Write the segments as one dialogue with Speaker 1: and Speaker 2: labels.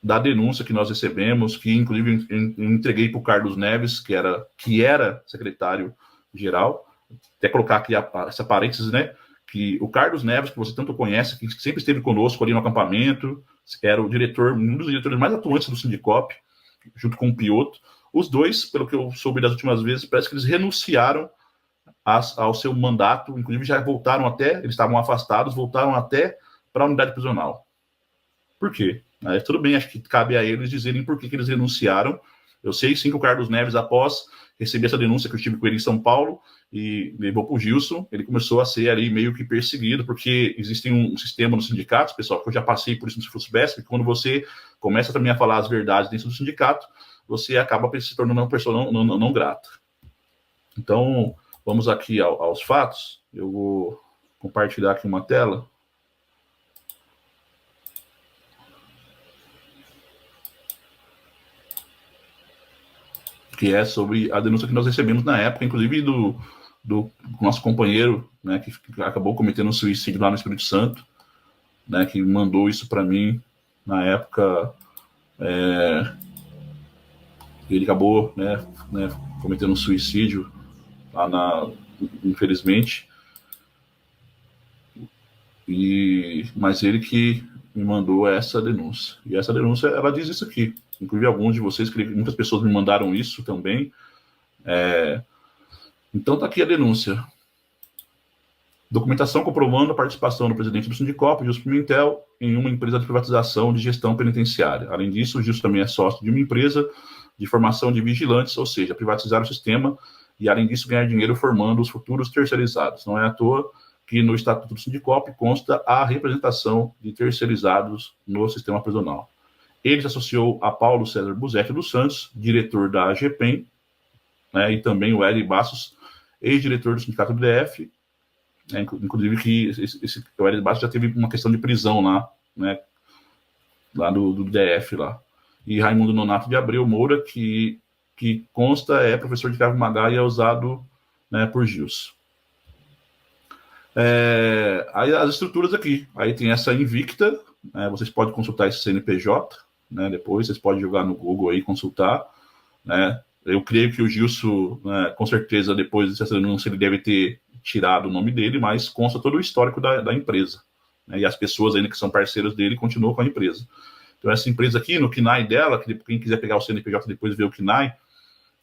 Speaker 1: da denúncia que nós recebemos, que inclusive eu entreguei para o Carlos Neves, que era secretário-geral. Até colocar aqui essa parênteses, né? Que o Carlos Neves, que você tanto conhece, que sempre esteve conosco ali no acampamento, era o diretor, um dos diretores mais atuantes do Sindicop, junto com o Pioto. Os dois, pelo que eu soube das últimas vezes, parece que eles renunciaram ao seu mandato, inclusive já voltaram até, eles estavam afastados, voltaram até para a unidade prisional. Por quê? Tudo bem, acho que cabe a eles dizerem por que eles renunciaram. Eu sei sim que o Carlos Neves, após receber essa denúncia que eu estive com ele em São Paulo e levou para o Gilson, ele começou a ser ali meio que perseguido, porque existe um sistema nos sindicatos, pessoal, que eu já passei por isso no SUFUSBESP, que quando você começa também a falar as verdades dentro do sindicato, você acaba se tornando uma pessoa não grata. Então, vamos aqui aos fatos. Eu vou compartilhar aqui uma tela. Que é sobre a denúncia que nós recebemos na época, inclusive do nosso companheiro, né, que acabou cometendo um suicídio lá no Espírito Santo, né, que mandou isso para mim na época. Ele acabou, né, cometendo um suicídio lá infelizmente. Mas ele que me mandou essa denúncia. E essa denúncia, ela diz isso aqui. Inclusive alguns de vocês, muitas pessoas me mandaram isso também. Então tá aqui a denúncia. Documentação comprovando a participação do presidente do Sindicop, Gilson Pimentel, em uma empresa de privatização de gestão penitenciária. Além disso, o Gilson também é sócio de uma empresa de formação de vigilantes, ou seja, privatizar o sistema e, além disso, ganhar dinheiro formando os futuros terceirizados. Não é à toa que no Estatuto do Sindicop consta a representação de terceirizados no sistema prisional. Ele se associou a Paulo César Buzetti dos Santos, diretor da AGPEM, né, e também o Hélio Bastos, ex-diretor do Sindicato do DF, inclusive que o Hélio Bastos já teve uma questão de prisão lá, né, lá do DF lá. E Raimundo Nonato de Abreu Moura, que consta é professor de Cravo Magá e é usado, né, por Gilson. Aí as estruturas aqui, aí tem essa Invicta, né, vocês podem consultar esse CNPJ, né, depois vocês podem jogar no Google aí, consultar, né. Eu creio que o Gilson, né, com certeza, depois dessa denúncia, ele deve ter tirado o nome dele, mas consta todo o histórico da empresa, né, e as pessoas ainda que são parceiros dele continuam com a empresa. Então essa empresa aqui, no KNAI dela, que quem quiser pegar o CNPJ depois ver o KNAI,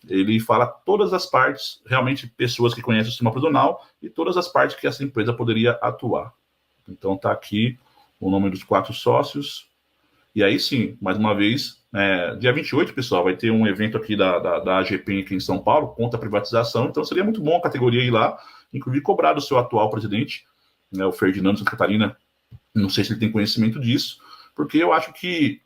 Speaker 1: ele fala todas as partes, realmente pessoas que conhecem o sistema prisional e todas as partes que essa empresa poderia atuar. Então tá aqui o nome dos 4 sócios. E aí sim, mais uma vez, dia 28, pessoal, vai ter um evento aqui da AGPEM aqui em São Paulo, contra a privatização, então seria muito bom a categoria ir lá, inclusive cobrar do seu atual presidente, né, o Ferdinando Santa Catarina, não sei se ele tem conhecimento disso, porque eu acho que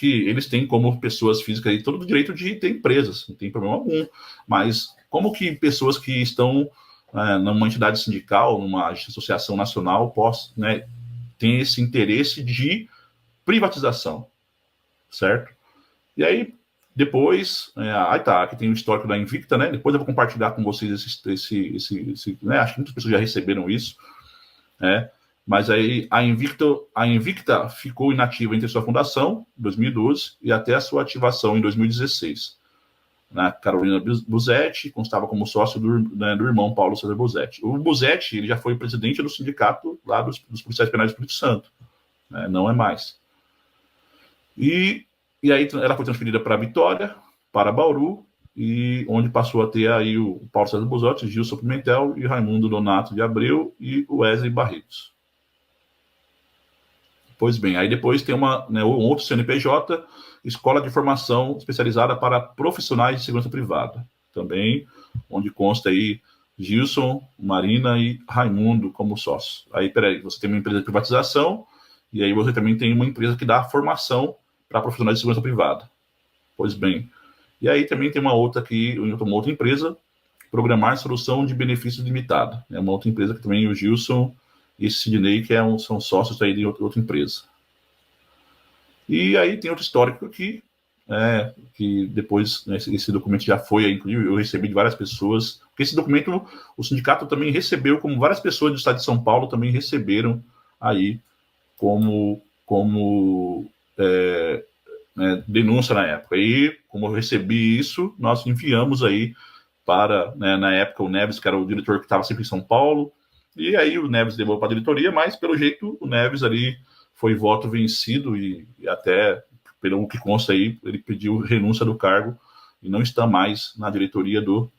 Speaker 1: eles têm como pessoas físicas aí todo o direito de ter empresas, não tem problema algum, mas como que pessoas que estão numa entidade sindical, numa associação nacional, né, têm esse interesse de privatização, certo? E aí, depois, aqui tem o histórico da Invicta, né? Depois eu vou compartilhar com vocês esse né? Acho que muitas pessoas já receberam isso, né? Mas aí a Invicta ficou inativa entre sua fundação, em 2012, e até a sua ativação em 2016. Na Carolina Buzetti, constava como sócio do irmão Paulo César Buzetti. O Buzetti, ele já foi presidente do sindicato lá dos policiais penais do Espírito Santo, né? Não é mais. E aí ela foi transferida para Vitória, para Bauru, e onde passou a ter aí o Paulo César Buzetti, Gilson Pimentel e Raimundo Donato de Abreu e o Wesley Barretos. Pois bem, aí depois tem um outro CNPJ, Escola de Formação Especializada para Profissionais de Segurança Privada, também, onde consta aí Gilson, Marina e Raimundo como sócios. Aí, peraí, você tem uma empresa de privatização, e aí você também tem uma empresa que dá formação para profissionais de segurança privada. Pois bem, e aí também tem uma outra empresa, Programar Solução de Benefício Limitada. É uma outra empresa que também o Gilson e Sidney, que são sócios aí de outra empresa. E aí tem outro histórico aqui, que depois, né, esse documento já foi, inclusive eu recebi de várias pessoas, porque esse documento o sindicato também recebeu, como várias pessoas do estado de São Paulo também receberam aí como denúncia na época. E, como eu recebi isso, nós enviamos aí para, na época, o Neves, que era o diretor que estava sempre em São Paulo, e aí o Neves levou para a diretoria, mas, pelo jeito, o Neves ali foi voto vencido e até, pelo que consta aí, ele pediu renúncia do cargo e não está mais na diretoria do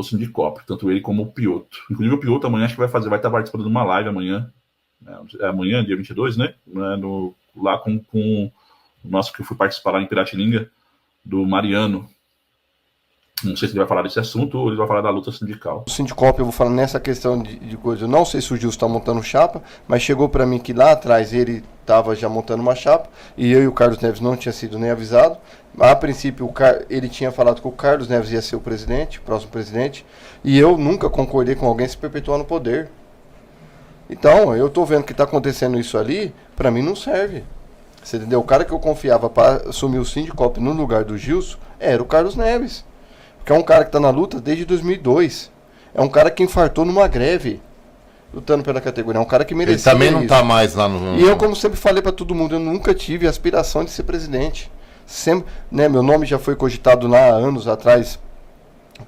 Speaker 1: Sindicop, tanto ele como o Pioto. Inclusive o Pioto amanhã acho que vai estar participando de uma live amanhã, amanhã, dia 22, né? Lá com o nosso que foi participar lá em Piratininga, do Mariano. Não sei se ele vai falar desse assunto ou ele vai falar da luta sindical.
Speaker 2: O Sindicop, eu vou falar nessa questão de coisa. Eu não sei se o Gilson está montando chapa, mas chegou para mim que lá atrás ele estava já montando uma chapa e eu e o Carlos Neves não tinha sido nem avisado. A princípio, ele tinha falado que o Carlos Neves ia ser o presidente, o próximo presidente, e eu nunca concordei com alguém se perpetuar no poder. Então, eu estou vendo que está acontecendo isso ali, para mim não serve. Você entendeu? O cara que eu confiava para assumir o Sindicop no lugar do Gilson era o Carlos Neves. Que é um cara que está na luta desde 2002. É um cara que infartou numa greve, lutando pela categoria. É um cara que merecia.
Speaker 3: Ele também não está mais lá no...
Speaker 2: E eu, como sempre falei para todo mundo, eu nunca tive a aspiração de ser presidente. Sempre, meu nome já foi cogitado lá anos atrás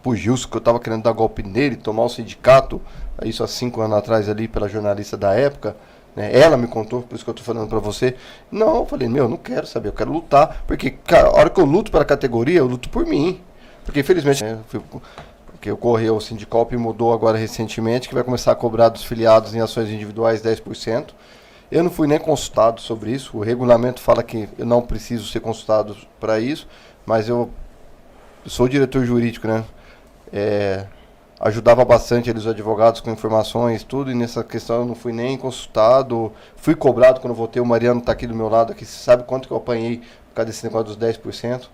Speaker 2: pro Gilson, que eu estava querendo dar golpe nele, tomar o sindicato, isso há 5 anos atrás ali, pela jornalista da época. Ela me contou, por isso que eu tô falando pra você. Não, eu falei, não quero saber, eu quero lutar. Porque, cara, a hora que eu luto pela categoria, eu luto por mim. Porque, infelizmente, porque ocorreu o Sindicop e mudou agora recentemente, que vai começar a cobrar dos filiados em ações individuais 10%. Eu não fui nem consultado sobre isso. O regulamento fala que eu não preciso ser consultado para isso, mas eu sou diretor jurídico, né? Ajudava bastante eles, os advogados, com informações, tudo, e nessa questão eu não fui nem consultado. Fui cobrado quando eu votei. O Mariano está aqui do meu lado, aqui, você sabe quanto que eu apanhei por causa desse negócio dos 10%.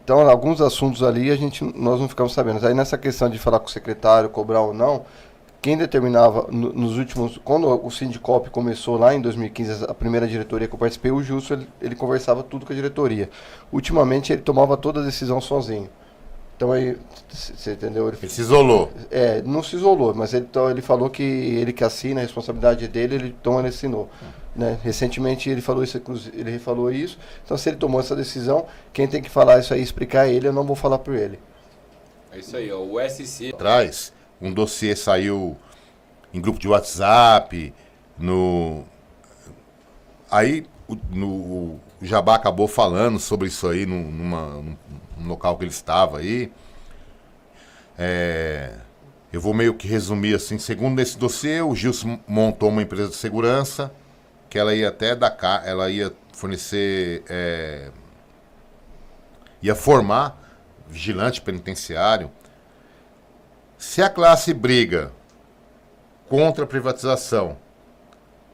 Speaker 2: Então, alguns assuntos ali nós não ficamos sabendo. Aí nessa questão de falar com o secretário, cobrar ou não, quem determinava nos últimos... Quando o Sindicop começou lá em 2015, a primeira diretoria que eu participei, o Gilson, ele conversava tudo com a diretoria. Ultimamente ele tomava toda a decisão sozinho. Então aí, você entendeu?
Speaker 3: Ele se isolou.
Speaker 2: Não se isolou, mas ele falou que ele que assina, a responsabilidade dele, então ele assinou. Né? Recentemente ele falou isso, ele falou isso. Então se ele tomou essa decisão, quem tem que falar isso aí, explicar ele, eu não vou falar por ele.
Speaker 4: É isso aí, ó, o SC...
Speaker 3: Atrás, um dossiê saiu em grupo de WhatsApp, aí o Jabá acabou falando sobre isso aí num local que ele estava aí. Eu vou meio que resumir assim. Segundo esse dossiê, o Gilson montou uma empresa de segurança que ela ia até ela ia fornecer, ia formar vigilante penitenciário. Se a classe briga contra a privatização,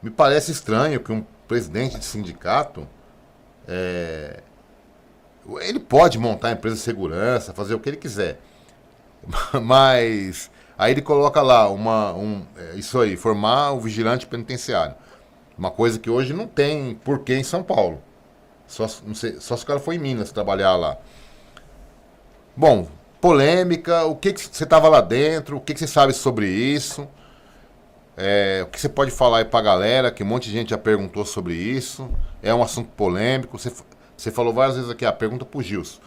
Speaker 3: me parece estranho que um presidente de sindicato, ele pode montar empresa de segurança, fazer o que ele quiser, mas aí ele coloca lá isso aí, formar o vigilante penitenciário, uma coisa que hoje não tem porquê em São Paulo, só se o cara for em Minas trabalhar lá. Bom, polêmica, o que você estava lá dentro, o que você sabe sobre isso, o que você pode falar aí pra galera, que um monte de gente já perguntou sobre isso, é um assunto polêmico, você falou várias vezes aqui, a pergunta pro Gilson,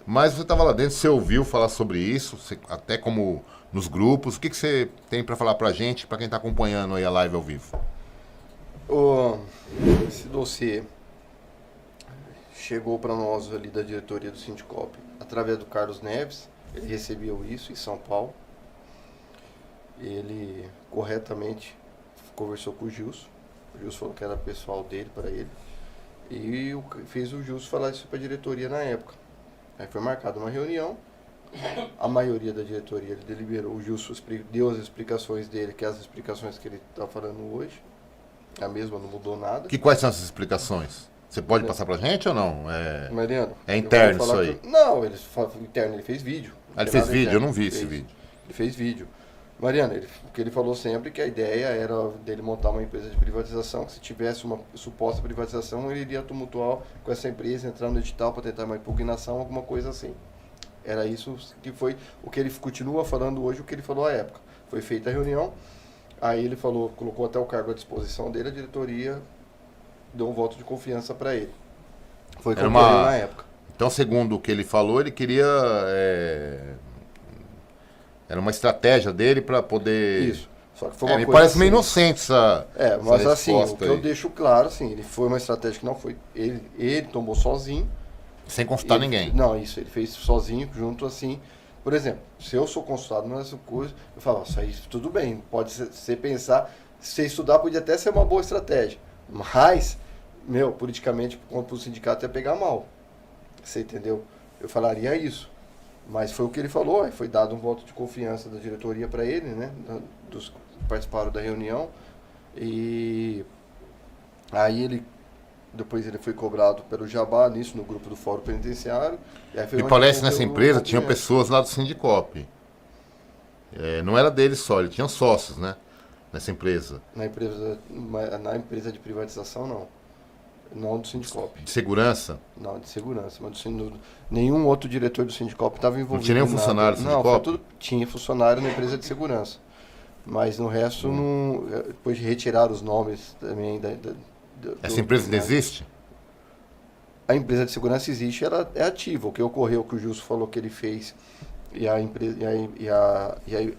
Speaker 3: mas você estava lá dentro, você ouviu falar sobre isso, até como nos grupos, o que você tem para falar pra gente, pra quem tá acompanhando aí a live ao vivo?
Speaker 2: Esse dossiê chegou para nós ali da diretoria do Sindicop através do Carlos Neves. Ele recebeu isso em São Paulo. Ele corretamente conversou com o Gilson. O Gilson falou que era pessoal dele para ele. E fez o Gilson falar isso para a diretoria na época. Aí foi marcada uma reunião. A maioria da diretoria ele deliberou. O Gilson deu as explicações dele, que é as explicações que ele está falando hoje. A mesma, não mudou nada.
Speaker 3: Quais são essas explicações? Você pode passar pra gente ou não?
Speaker 2: Mariano,
Speaker 3: é interno isso aí?
Speaker 2: Não, interno, ele fez vídeo.
Speaker 3: Ele fez vídeo? Eu não vi esse vídeo.
Speaker 2: Ele fez vídeo. Mariano, o que ele falou sempre que a ideia era dele montar uma empresa de privatização, que se tivesse uma suposta privatização, ele iria tumultuar com essa empresa, entrar no edital para tentar uma impugnação, alguma coisa assim. Era isso que foi o que ele continua falando hoje, o que ele falou à época. Foi feita a reunião, aí ele falou, colocou até o cargo à disposição dele, a diretoria deu um voto de confiança para ele. Foi o que ocorreu na época.
Speaker 3: Então, segundo o que ele falou, ele queria... Era uma estratégia dele para poder...
Speaker 2: Isso. Só que foi uma
Speaker 3: me
Speaker 2: coisa
Speaker 3: parece
Speaker 2: assim,
Speaker 3: meio inocente essa
Speaker 2: mas
Speaker 3: essa
Speaker 2: assim, o
Speaker 3: resposta
Speaker 2: que eu
Speaker 3: aí.
Speaker 2: deixo claro, assim, ele foi uma estratégia que não foi... Ele tomou sozinho.
Speaker 3: Sem consultar
Speaker 2: Ele-
Speaker 3: ninguém.
Speaker 2: Não, isso, ele fez sozinho, junto assim. Por exemplo, se eu sou consultado nessa coisa, eu falo, isso aí tudo bem, pode ser pensar, se você estudar podia até ser uma boa estratégia. Mas, politicamente, para o sindicato ia pegar mal. Você entendeu? Eu falaria isso. Mas foi o que ele falou, aí foi dado um voto de confiança da diretoria para ele, né? Dos que participaram da reunião. E aí depois ele foi cobrado pelo Jabá nisso, no grupo do Fórum Penitenciário. E aí foi
Speaker 3: Me
Speaker 2: onde
Speaker 3: parece
Speaker 2: ocorreu
Speaker 3: nessa
Speaker 2: o
Speaker 3: empresa tinham
Speaker 2: rompimento.
Speaker 3: pessoas lá do Sindicop. Não era dele só, ele tinha sócios, né? Nessa empresa.
Speaker 2: Na empresa de privatização, não. Não do Sindicop.
Speaker 3: De segurança.
Speaker 2: Não, de segurança. Mas nenhum outro diretor do Sindicop estava envolvido.
Speaker 3: Não tinha nenhum
Speaker 2: em nada.
Speaker 3: funcionário do
Speaker 2: Não,
Speaker 3: Sindicop?
Speaker 2: tinha funcionário na empresa de segurança. Mas no resto, não, depois de retirar os nomes também
Speaker 3: Essa empresa ainda existe?
Speaker 2: A empresa de segurança existe, ela é ativa. O que ocorreu, que o Gilson falou que ele fez, e a empresa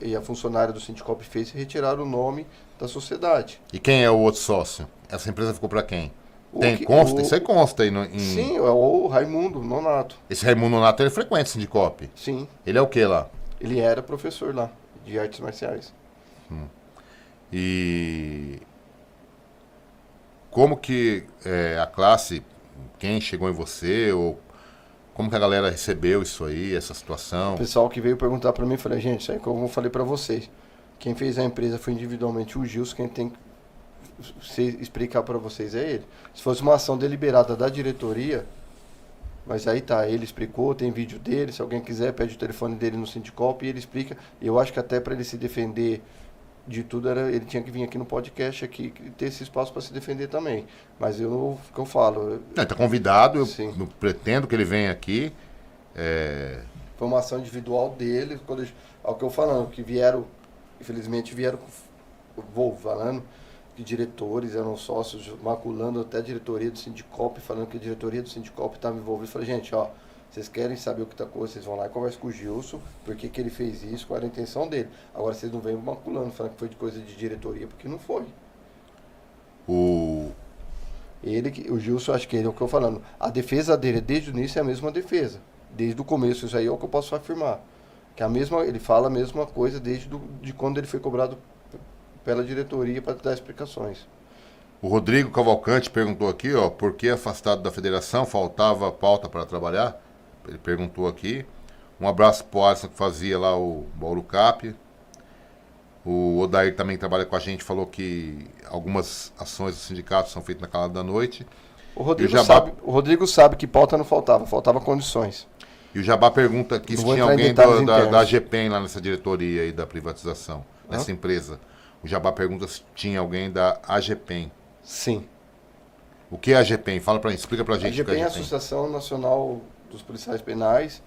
Speaker 2: e a funcionária do Sindicop fez, retirar o nome da sociedade.
Speaker 3: E quem é o outro sócio? Essa empresa ficou para quem? Isso aí consta aí.
Speaker 2: Sim, é o Raimundo Nonato.
Speaker 3: Esse Raimundo Nonato, ele frequenta o Sindicop.
Speaker 2: Sim,
Speaker 3: Ele é o que lá?
Speaker 2: ele era professor lá, de artes marciais.
Speaker 3: E como que a classe, quem chegou em você, ou como que a galera recebeu isso aí, essa situação?
Speaker 2: O pessoal que veio perguntar para mim, eu falei, gente, isso aí que eu falei para vocês. Quem fez a empresa foi individualmente o Gilson, quem tem que explicar para vocês é ele. Se fosse uma ação deliberada da diretoria, mas aí tá, ele explicou, tem vídeo dele, se alguém quiser, pede o telefone dele no Sindicop e ele explica. E eu acho que até para ele se defender de tudo, ele tinha que vir aqui no podcast aqui e ter esse espaço para se defender também. Mas o que eu falo...
Speaker 3: Ele está convidado,
Speaker 2: Sim.
Speaker 3: eu pretendo que ele venha aqui.
Speaker 2: Foi uma ação individual dele, ao que eu falando, que infelizmente vieram, vou falando, que diretores eram sócios, maculando até a diretoria do Sindicop, falando que a diretoria do Sindicop estava envolvida. Eu falei, gente, vocês querem saber o que está acontecendo, vocês vão lá e conversam com o Gilson, por que ele fez isso, qual era a intenção dele. Agora vocês não vêm maculando, falando que foi de coisa de diretoria, porque não foi. O Gilson, acho que ele é o que eu falando. A defesa dele, desde o início, é a mesma defesa. Desde o começo, isso aí é o que eu posso afirmar. Que ele fala a mesma coisa de quando ele foi cobrado pela diretoria para dar explicações.
Speaker 3: O Rodrigo Cavalcante perguntou aqui, por que afastado da federação, faltava pauta para trabalhar? Ele perguntou aqui. Um abraço para o Alisson, que fazia lá o Bauru Cap. O Odair também trabalha com a gente, falou que algumas ações do sindicato são feitas na calada da noite.
Speaker 2: O Rodrigo sabe que pauta não faltava condições.
Speaker 3: E o Jabá pergunta aqui se tinha alguém da AGPEM lá nessa diretoria aí da privatização, nessa empresa. O Jabá pergunta se tinha alguém da AGPEM.
Speaker 2: Sim.
Speaker 3: O que é a AGPEM? Fala pra gente, explica pra gente.
Speaker 2: A AGPEM é a Associação Nacional dos Policiais Penais.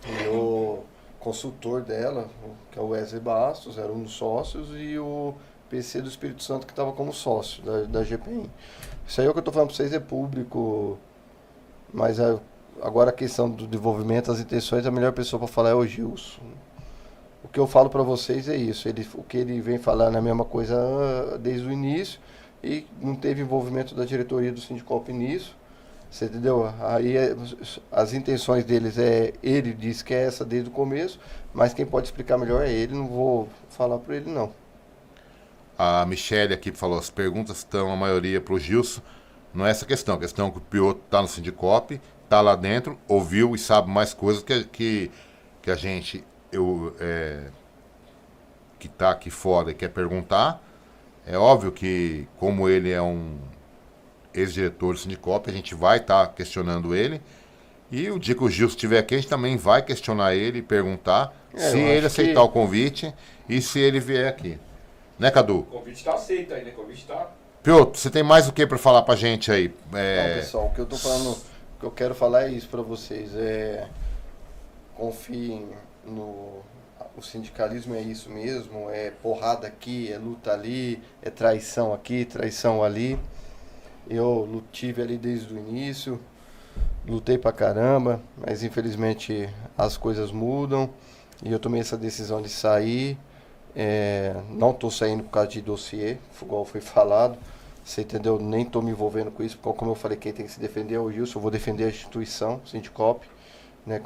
Speaker 2: E o consultor dela, que é o Wesley Bastos, era um dos sócios, e o PC do Espírito Santo, que estava como sócio da AGPEM. Isso aí é o que eu estou falando para vocês, é público, mas agora a questão do desenvolvimento, as intenções, a melhor pessoa para falar é o Gilson. O que eu falo para vocês é isso, o que ele vem falando é a mesma coisa desde o início, e não teve envolvimento da diretoria do Sindicop nisso. Você entendeu? Aí as intenções deles ele diz que é essa desde o começo, mas quem pode explicar melhor é ele, não vou falar para ele não.
Speaker 3: A Michele aqui falou, as perguntas estão a maioria para o Gilson, não é essa questão, a questão é que o Pioto está no Sindicop, está lá dentro, ouviu e sabe mais coisas que a gente que está aqui fora e quer perguntar. É óbvio que, como ele é um ex-diretor do Sindicop, a gente vai estar questionando ele. E o dia que o Gilson estiver aqui, a gente também vai questionar ele e perguntar se ele aceitar o convite e se ele vier aqui. Né, Cadu?
Speaker 4: O convite está aceito aí, né? O convite está...
Speaker 3: Piotr, você tem mais o que para falar pra gente aí?
Speaker 2: Não, pessoal, o que eu tô falando, o que eu quero falar é isso para vocês. Confiem o sindicalismo é isso mesmo, é porrada aqui, é luta ali, é traição aqui, traição ali. Eu tive ali desde o início, lutei pra caramba, mas infelizmente as coisas mudam e eu tomei essa decisão de sair. Não estou saindo por causa de dossiê, igual foi falado, você entendeu? Nem estou me envolvendo com isso, porque como eu falei, quem tem que se defender é o Gilson, eu vou defender a instituição, o Sindicop, né?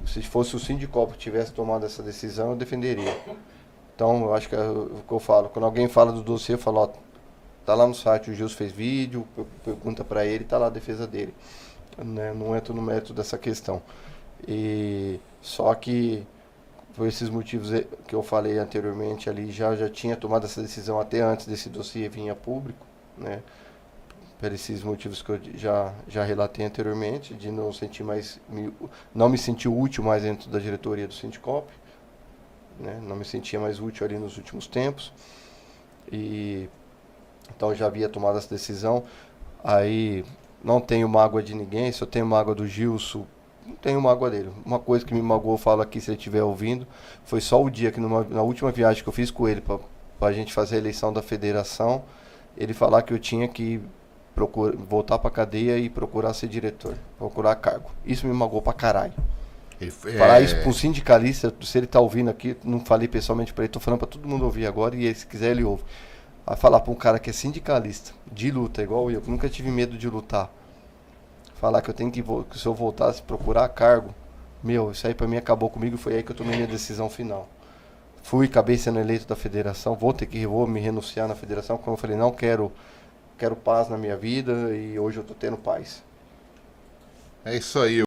Speaker 2: Se fosse o Sindicop que tivesse tomado essa decisão, eu defenderia. Então, eu acho que é o que eu falo, quando alguém fala do dossiê, eu falo, ó, tá lá no site, o Gilson fez vídeo, pergunta para ele, tá lá a defesa dele, né? Não entro no mérito dessa questão. Só que por esses motivos que eu falei anteriormente ali, já tinha tomado essa decisão até antes desse dossiê vir a público, né? Por esses motivos que eu já relatei anteriormente, de não me sentir útil mais dentro da diretoria do Sindicop, né? Não me sentia mais útil ali nos últimos tempos. Então eu já havia tomado essa decisão. Aí não tenho mágoa de ninguém, só tenho mágoa do Gilson. Não tenho mágoa dele. Uma coisa que me magoou, eu falo aqui se ele estiver ouvindo, foi só o dia que na última viagem que eu fiz com ele para a gente fazer a eleição da federação, ele falar que eu tinha que voltar para cadeia e procurar ser diretor, procurar cargo. Isso me magoou pra caralho. Falar isso para um sindicalista, se ele tá ouvindo aqui, não falei pessoalmente para ele, tô falando para todo mundo ouvir agora e se quiser ele ouve. Vai falar para um cara que é sindicalista, de luta, igual eu, que nunca tive medo de lutar. Falar que eu tenho que se eu voltasse procurar cargo, isso aí pra mim acabou comigo e foi aí que eu tomei minha decisão final. Acabei sendo eleito da federação, vou me renunciar na federação, como eu falei, não quero paz na minha vida e hoje eu tô tendo paz.
Speaker 3: É isso aí.